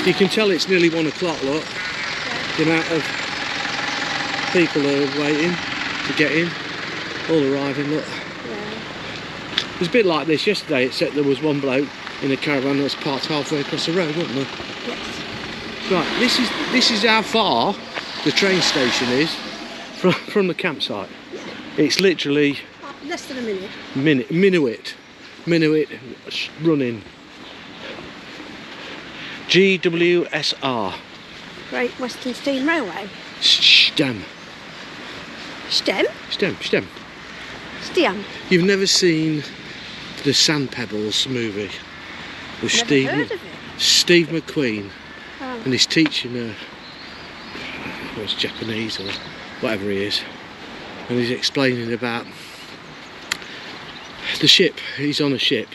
You can tell it's nearly 1 o'clock, look. The amount of people are waiting to get in, all arriving, look. It was a bit like this yesterday, except there was one bloke in a caravan that was parked halfway across the road, wasn't there? Yes. Right, this is how far the train station is from the campsite. Yeah. It's literally Less than a minute. Minuet running. GWSR. Great Western Steam Railway. Stem. Stem? Stem. Stiam. You've never seen the Sand Pebbles movie with Never heard of it. Steve McQueen, Oh. and he's teaching her, well, it's Japanese or whatever he is, and he's explaining about the ship. He's on a ship,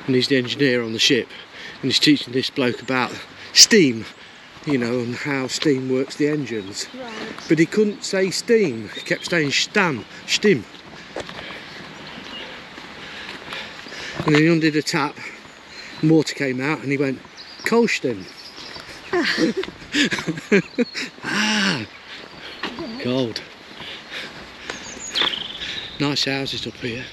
and he's the engineer on the ship, and he's teaching this bloke about steam, you know, and how steam works the engines. Right. But he couldn't say steam, he kept saying stim. And then he undid a tap, and water came out, and he went, Kolstim. Ah, cold. Nice houses up here.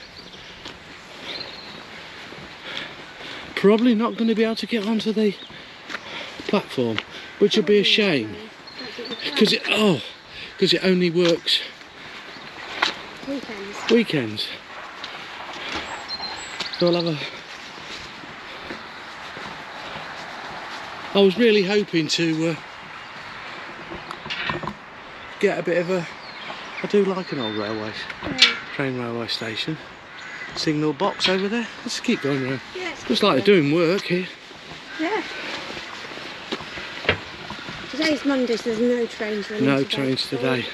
Probably not going to be able to get onto the platform, which will be a shame, because it only works weekends. So I'll have I was really hoping to get a bit of a. I do like an old train railway station. Signal box over there. Let's keep going around. Yeah, Looks like they're doing work here. Yeah. Today's Monday, so there's no trains running. No trains today.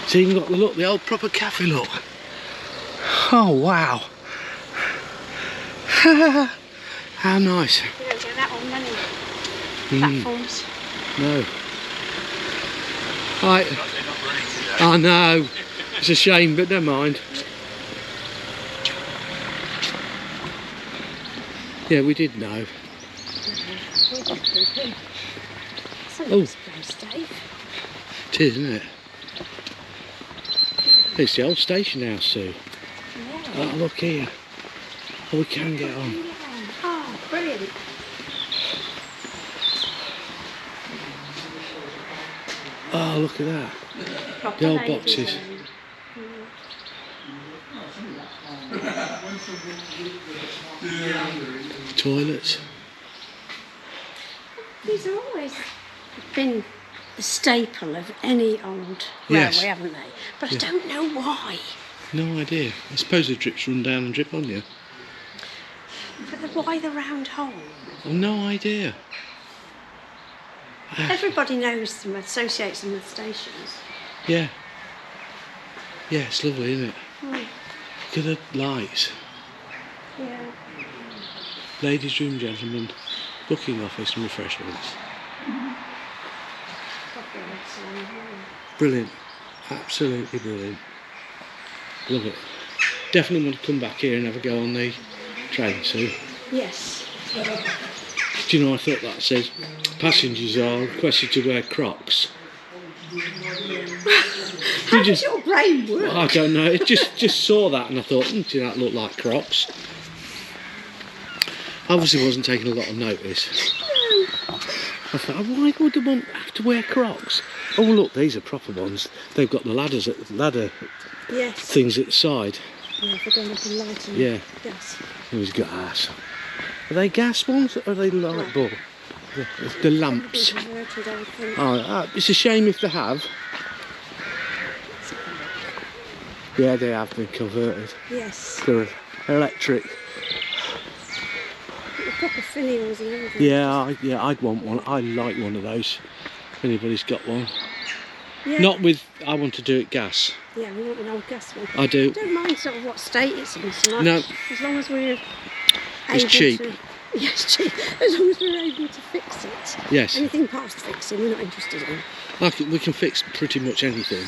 So you got the old proper cafe look. Oh wow. How nice. You don't get that on many platforms. No. Right. I know. It's a shame, but never mind. Yeah, we did know. Oh. Place, Dave. It is, isn't it? It's the old station house, Sue. Yeah. Oh, look here. Oh, we can get on. Oh, brilliant. Oh, look at that. Proper The old ladies' boxes. room. Toilets. These have always been the staple of any old Yes. railway, haven't they? But Yeah. I don't know why. No idea. I suppose the drips run down and drip on you. But why the round hole? I've no idea. Everybody knows them, associates them with stations. Yeah. Yeah, it's lovely, isn't it? Hmm. Look at the lights. Yeah. Ladies' room, gentlemen. Booking office and refreshments. Brilliant. Absolutely brilliant. Love it. Definitely want to come back here and have a go on the train, Sue. Yes. Do you know, I thought that says passengers are requested to wear Crocs. How does your brain work? I don't know. It just saw that and I thought, do you know, that look like Crocs? Obviously wasn't taking a lot of notice. I thought, why would the one have to wear Crocs? Oh look, these are proper ones. They've got the ladder Yes. things at the side. Yeah, if we're going up and lighting gas. It was gas. Are they gas ones or are they light bulb? The lamps. It's a shame if they have. Yeah, they have been converted. Yes. They're electric. The proper finials and everything. Yeah, I'd want one. I like one of those. If anybody's got one. Yeah. Not with. I want to do it gas. Yeah, we want an old gas one. I do. I don't mind sort of what state it's in so much. No. As long as we're It's able cheap. to. Yes, cheap. As long as we're able to fix it. Yes. Anything past fixing, we're not interested in. We can fix pretty much anything.